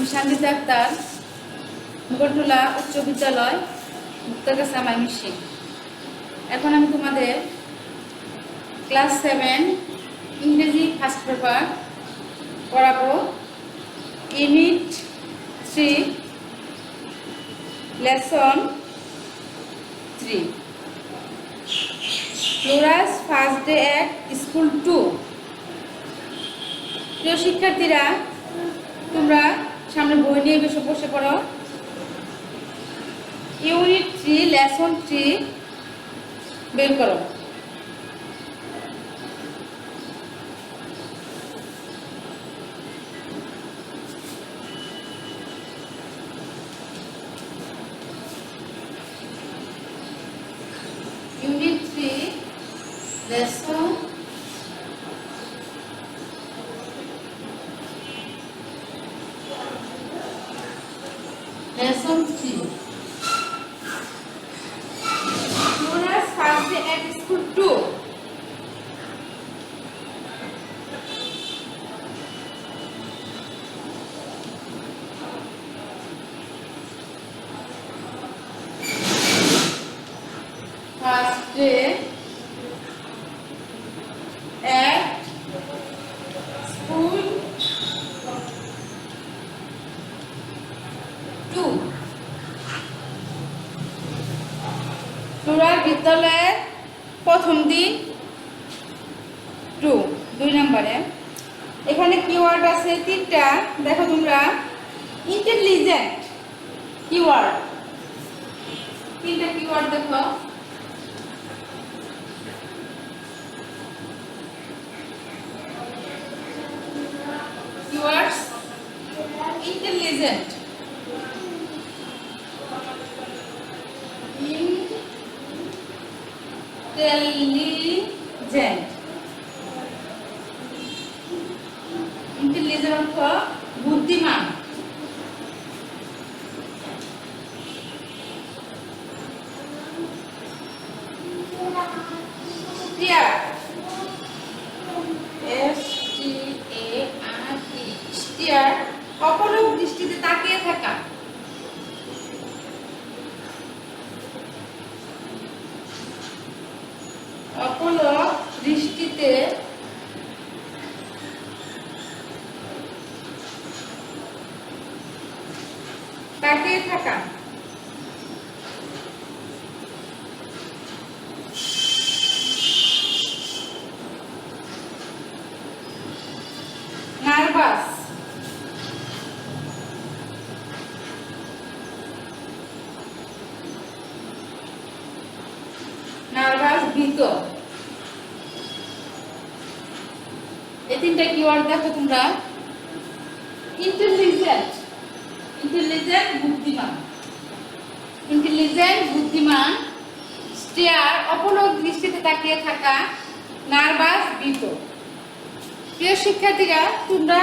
আমি শান্তিতে আক্তার, মুগরটোলা উচ্চ বিদ্যালয়, মুক্তাগাছা ময়মনসিংহ। এখন আমি তোমাদের ক্লাস 7 ইংরেজি ফার্স্ট পেপার পড়াবো। Unit 3 lesson 3 Flora's first day at school 2। প্রিয় শিক্ষার্থীরা, তোমরা সামনে বই নিয়ে বসে পড়ো। ইউনিট 3 লেসন 3 বের করো। Unit 3 lesson Lesson 3. Flora's first day at school 2. First day at school 2. ফ্লোরার বিদ্যালয়ের প্রথম দিন 2 নম্বরে। এখানে কিওয়ার্ড আছে 3টা, দেখো তোমরা। ইন্টেলিজেন্ট কিওয়ার্ড, 3টা কিওয়ার্ড দেখো। কিওয়ার্ডস ইন্টেলিজেন্ট, ইন্টেলিজেন্ট, ইন্টেলিজেন্ট অর্থ বুদ্ধিমান। স্টিয়ার, S-T-A-R-E, স্টিয়ার অপলক দৃষ্টিতে তাকিয়ে থাকা। অপলক দৃষ্টিতে তাকিয়ে থাকা। নার্ভাস, নার্ভাস ভীত। এই 3টা কিওয়ার্ড দেখো তোমরা। ইন্টেলিজেন্ট, ইন্টেলিজেন্ট বুদ্ধিমান, ইন্টেলিজেন্ট বুদ্ধিমান। স্টিয়ার অপলক দৃষ্টিতে তাকিয়ে থাকা। নার্ভাস ভীত। প্রিয় শিক্ষার্থীরা, তোমরা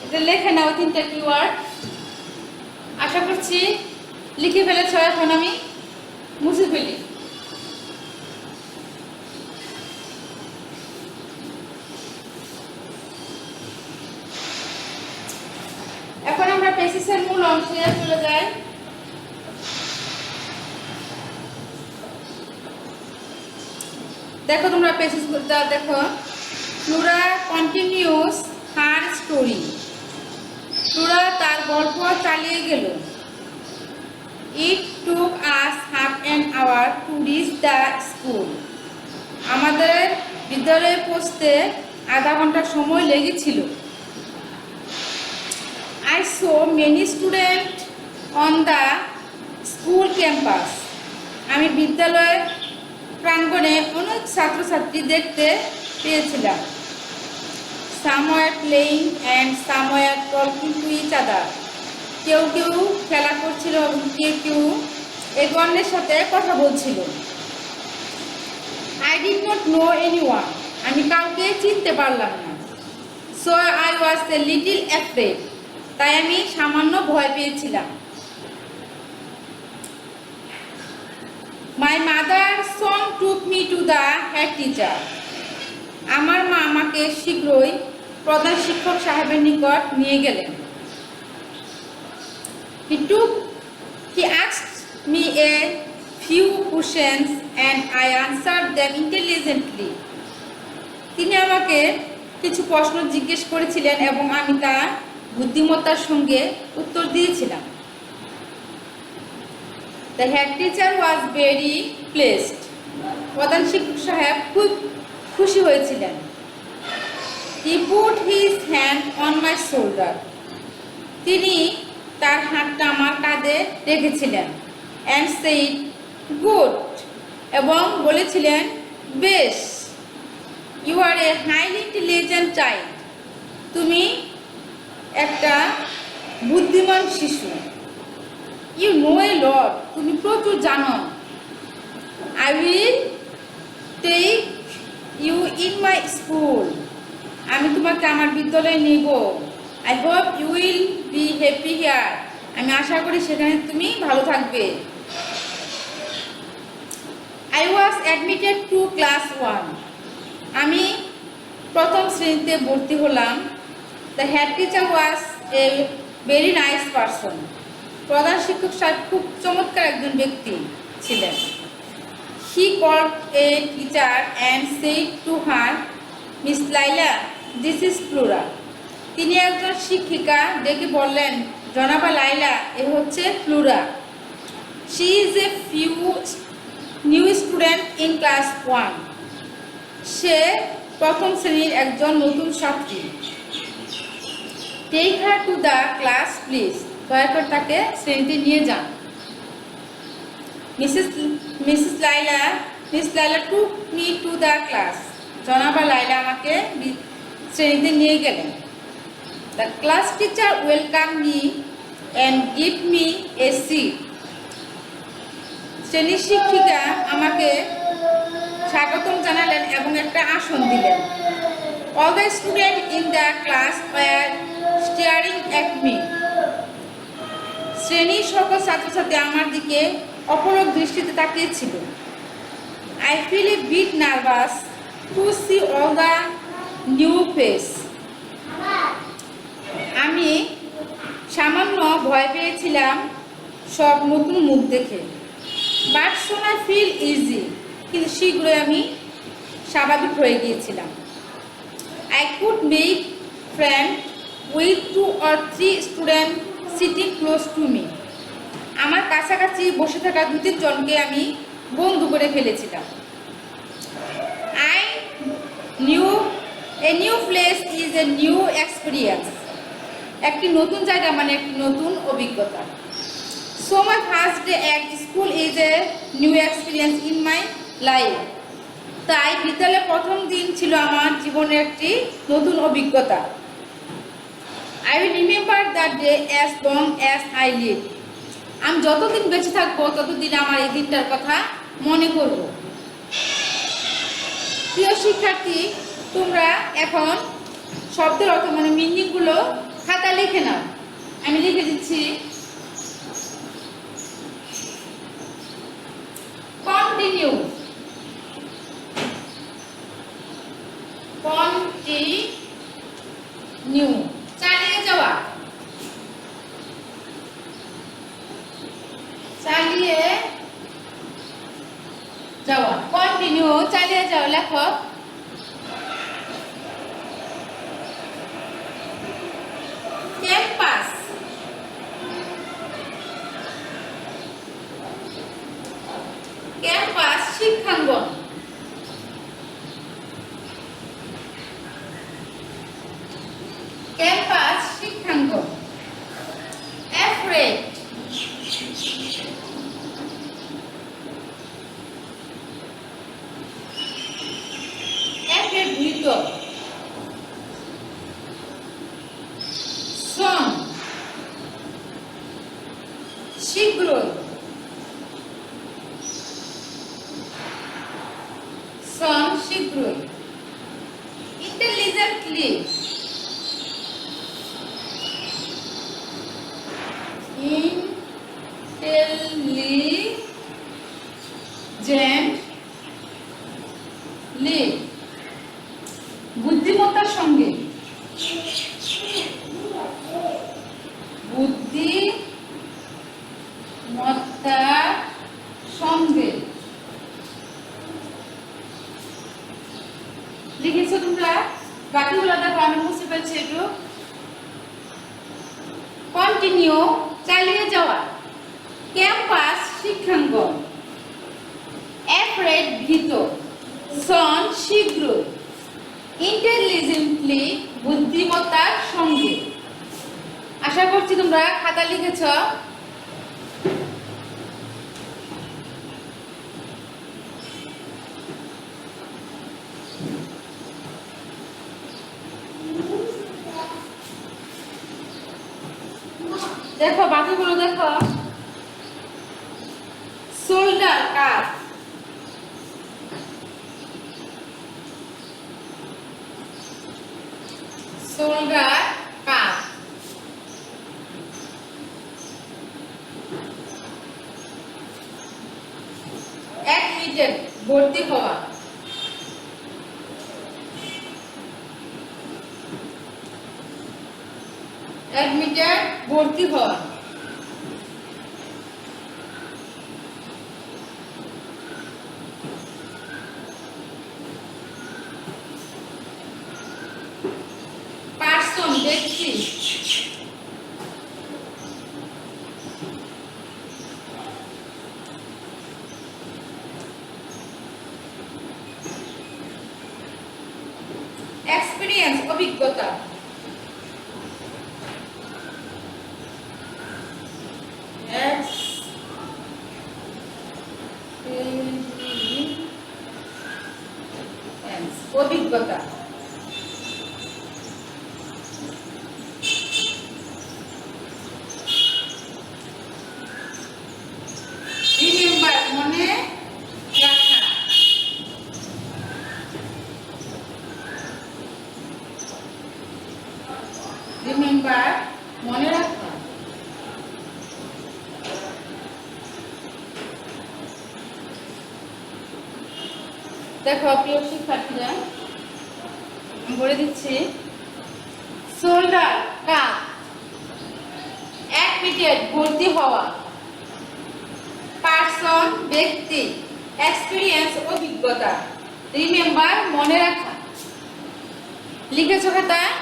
এটা লেখে নাও 3টা কিওয়ার্ড। আশা করছি লিখে ফেলেছ। এখন আমি মুছে ফেলি। এখন আমরা পেসিসের মূল অংশে চলে যাই। দেখো তোমরা পেসিসটা দেখো। Flora continues her story. Flora তার গল্প চালিয়ে গেল। It took us half an hour to reach the school. আমাদের বিদ্যালয়ে পৌঁছতে আধা ঘন্টা সময় লেগেছিল। I saw many students on the school campus. আমি বিদ্যালয়ের প্রাঙ্গণে অনেক ছাত্রছাত্রী দেখতে পেয়েছিলাম। Some were playing and some were talking to each other. কেউ কেউ খেলা করছিল এবং কেউ একে অন্যের সাথে কথা বলছিল। I did not know anyone. আমি কাউকে চিনতে পারলাম না। So I was a little afraid. তাই আমি সামান্য ভয় পেয়েছিলাম। My mother soon took me to the head teacher. আমার মা আমাকে শীঘ্রই প্রধান শিক্ষক সাহেবের নিকট নিয়ে গেলেন। He asked me a few questions and I answered them intelligently. তিনি আমাকে কিছু প্রশ্ন জিজ্ঞেস করেছিলেন এবং আমি তার বুদ্ধিমত্তার সঙ্গে উত্তর দিয়েছিলাম। The head teacher was very pleased. প্রধান শিক্ষক সাহেব খুব খুশি হয়েছিলেন। He put his hand on my shoulder. তিনি তার হাতটা আমার কাঁধে রেখেছিলেন and said good এবং বলেছিলেন বেশ, you are a highly intelligent child. তুমি একটা বুদ্ধিমান শিশু। You know a lot. তুমি প্রচুর জানো। I will take you in my school. আমি তোমাকে আমার বিদ্যালয়ে নেব। I hope you will be happy here. আমি আশা করি সেখানে তুমি ভালো থাকবে। I was admitted to class 1. আমি প্রথম শ্রেণীতে ভর্তি হলাম। The head teacher was a very nice person. প্রধান শিক্ষক সাহেব খুব চমৎকার একজন ব্যক্তি ছিলেন। He called a teacher and said to her, Miss Laila, this is Flora. তিনি একজন শিক্ষিকা ডেকে বললেন, জনাবা লাইলা, এ হচ্ছে Flora. She is a new student in class 1. সে প্রথম শ্রেণীর একজন নতুন ছাত্রী। Take her to the class, please. দয়া করে তাকে শ্রেণীতে নিয়ে যান। Miss Laila took me to the class. জনাবা লাইলা আমাকে শ্রেণীতে নিয়ে গেলেন। The class teacher welcomed me and gave me a seat. শ্রেণী শিক্ষিকা আমাকে স্বাগতম জানালেন এবং একটা আসন দিলেন। All the students in the class were staring at me. শ্রেণীর সকল ছাত্রছাত্রী আমার দিকে অপলক দৃষ্টিতে তাকিয়েছিল। I feel a bit nervous to see all the new face. আমি সামান্য ভয় পেয়েছিলাম সব নতুন মুখ দেখে। But soon I feel easy. কিন্তু শীঘ্রই আমি স্বাভাবিক হয়ে গিয়েছিলাম। I could make friends with 2 or 3 students sitting close to me. আমার কাছাকাছি বসে থাকা 2-3 জনকে আমি বন্ধু করে ফেলেছিলাম। I knew a new place is a new experience. একটি নতুন জায়গা মানে একটি নতুন অভিজ্ঞতা। So my first day at school is a new experience in my life. তাই বিদ্যালয়ের প্রথম দিন ছিল আমার জীবনের একটি নতুন অভিজ্ঞতা। I will remember that day as long as I live. আমি যতদিন বেঁচে থাকবো ততদিন আমার এই দিনটার কথা মনে করব। প্রিয় শিক্ষার্থী, তোমরা এখন শব্দের অর্থ মানে মিনিংগুলো খাতা লিখে নাও। আমি লিখে দিচ্ছি। কন্টিনিউ, কন্টিনিউ চালিয়ে যাওয়া, চালিয়ে যাওয়া, কন্টিনিউ চালিয়ে যাওয়া। লেখো ক্যাম্পাস, ক্যাম্পাস শিক্ষাঙ্গন, ক্যাম্পাস শিক্ষাঙ্গন। অ্যাফ্রেড, অ্যাফ্রেড ভীত। সন শীঘ্রই, সন শীঘ্রই। ইন্টেলিজেন্টলি, ইন্টেলিজেন্টলি বুদ্ধিমত্তার সঙ্গে, বুদ্ধিমত্তার লিখেছো তোমরা? বাকিগুলো দেখো আমি মুছে ফেলছি একটু। কন্টিনিউ, চালিয়ে যাওয়া। ক্যাম্পাস, শিক্ষাঙ্গন। অ্যাফ্রেড, ভীত। সন, শীঘ্র। ইন্টেলিজেন্টলি, বুদ্ধিমত্তার সঙ্গে। আশা করছি তোমরা খাতা লিখেছ। দেখো বাকিগুলো দেখো। শোল্ডার, কাঁধ। শোল্ডার, কাঁধ। অ্যাডমিটেড, ভর্তি হওয়া। অ্যাডমিটেড, ভর্তি হওয়া। পার্সন, ব্যক্তি। এক্সপেরিয়েন্স, অভিজ্ঞতা। অভিজ্ঞতা। রিমেম্বার, মনে রাখা। রিমেম্বার, মনে রাখা। দেখো প্রিয় শিক্ষার্থীরা, আমি বলে দিচ্ছি। শোল্ডার, কাঁধ। অ্যাডমিটেড, ভর্তি হওয়া। পার্সন, ব্যক্তি। এক্সপিরিয়েন্স, অভিজ্ঞতা। রিমেম্বার, মনে রাখা। লিখেছো খাতায়?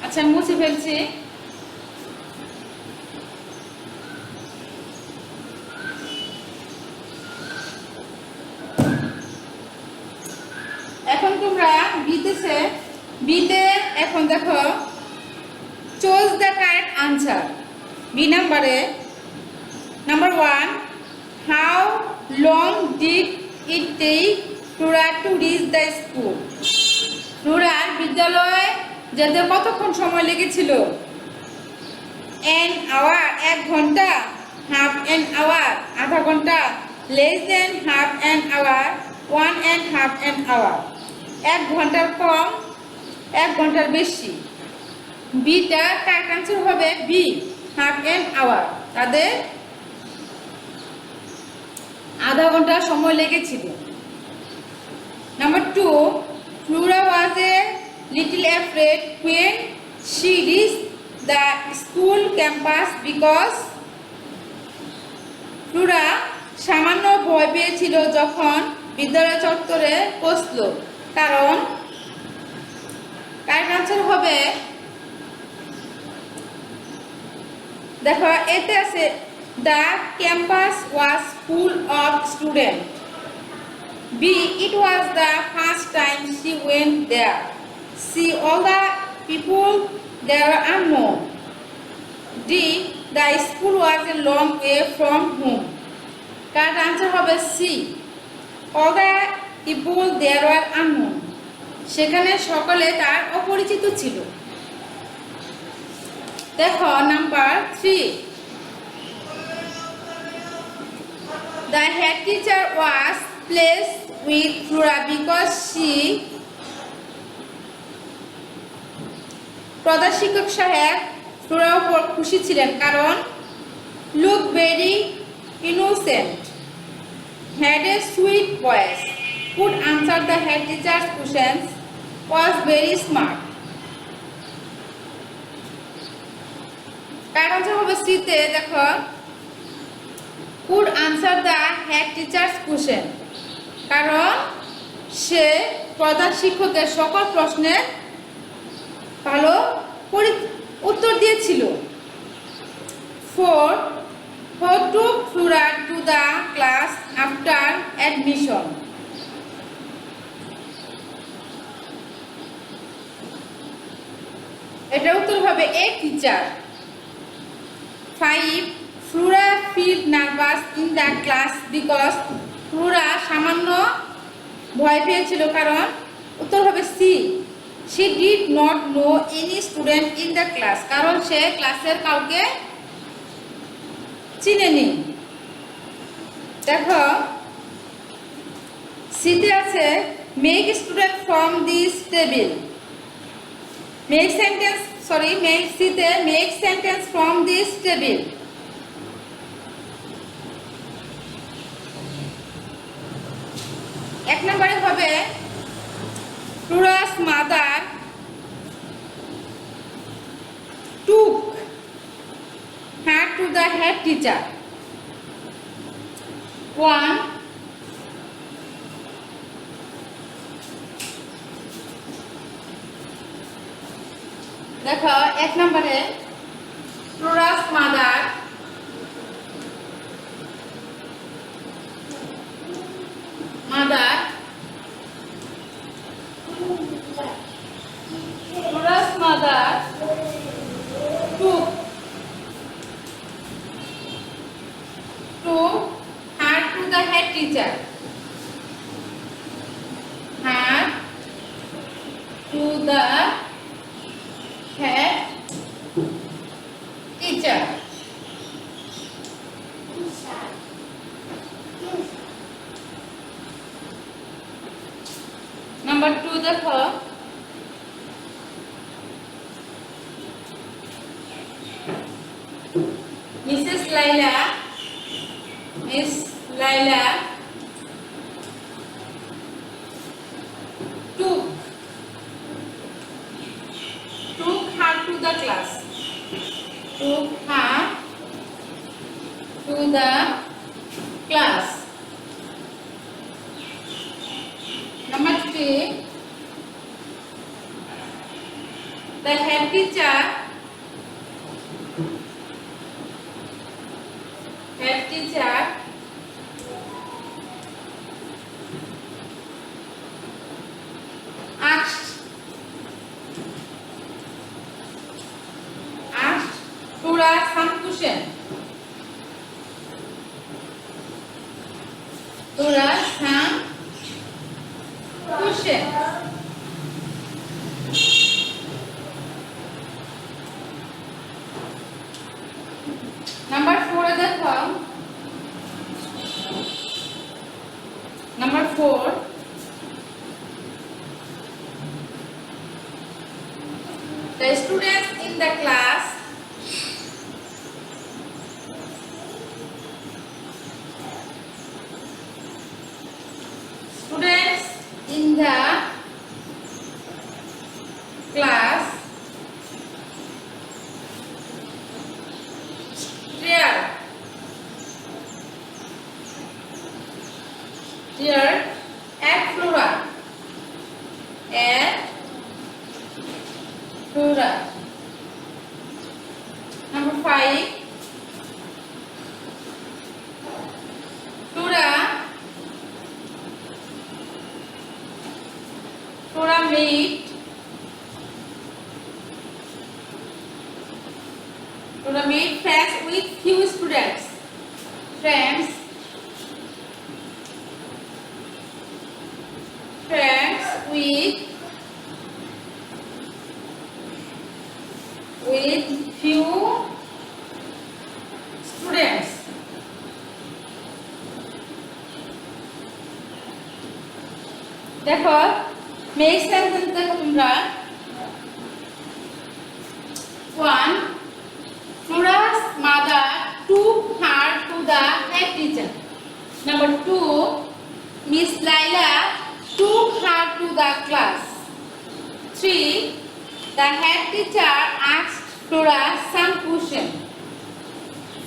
আচ্ছা মুছে ফেলছি। এখন তোমরা বিতে এখন দেখো choose the correct answer. B নাম্বারে, number 1, how long did it take Flora to reach the school? ফ্লোরার বিদ্যালয়ে যেতে কতক্ষণ সময় লেগেছিল? an hour, 1 ঘন্টা। half an hour, আধা ঘন্টা। less than half an hour, 1.5 an hour, 1 ঘন্টার কম, 1 ঘন্টার বেশি। বিটা কারেক্ট আনসার হবে বি, half an hour। তাদের আধা ঘন্টা সময় লেগেছিল। Number 2, Flora was a little afraid when she reached the school campus because Flora সামান্য ভয় পেয়েছিল যখন বিদ্যালয় চত্বরে পৌঁছল, কারণ কারেক্ট আনসার হবে, দেখো এতে আছে the campus was full of students. B, it was the first time she went there. C, all the people there were unknown. D, the school was a long way from home. Correct answer হবে C, all the people there were unknown. সেখানে সকলে তার অপরিচিত ছিল। দেখো number 3, the head teacher was pleased with Flora because she, প্রধান শিক্ষক সাহেব ফ্লোরার উপর খুশি ছিলেন কারণ look very innocent, had a sweet voice, could answer the head teacher's questions, was very smart। কারণ হবে সিতে, দেখো could answer the head teacher's question, কারণ সে প্রধান শিক্ষকের সকল প্রশ্নের ভালো উত্তর দিয়েছিল। 4. Who took Flora to the class after admission? এটা উত্তর হবে a teacher. 5. Flora felt nervous in the class because Flora সামান্য ভয় পেয়েছিল কারণ উত্তর হবে c. She did not know any student in the class কারণ সে ক্লাসের কাউকে চিনেনি। দেখো সিতে আছে make student from this table. Make সিতে make sentence from this table. এক নম্বরে হবে Flora's mother took her to the head teacher. 1. দেখো এক নম্বরে Flora's mother Flora's mother took her to the head teacher. Her to the head teacher. Number 2 देखो Miss Laila took her to the class. Took her to the class. Number 3, the head teacher asked Flora some question. Number 4 देखो Number 4 the students in the class stared at Flora. Number 5, Flora made friends with few students. Friends with few students. देखो make sentence देखो तुम्हारा 1. Flora's mother took her to the head teacher. Number 2. Miss Laila took her to the class. 3. The head teacher asked Flora some question.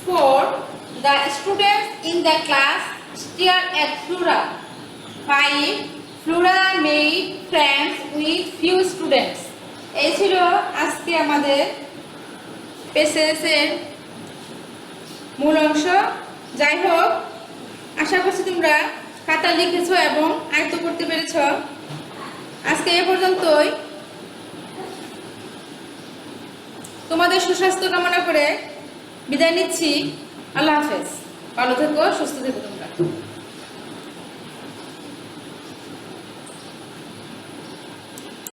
4. The students in the class stared at Flora. 5. Flora made friends with few students. এই ছিল আজকে আমাদের পেসেসের মূল অংশ। যাই হোক, আশা করছি তোমরা খাতা লিখেছো এবং আয়ত্ত করতে পেরেছো। আজকে এ পর্যন্তই। তোমাদের সুস্বাস্থ্য কামনা করে বিদায় নিচ্ছি। আল্লাহ হাফেজ। ভালো থেকো, সুস্থ থেকো তোমরা।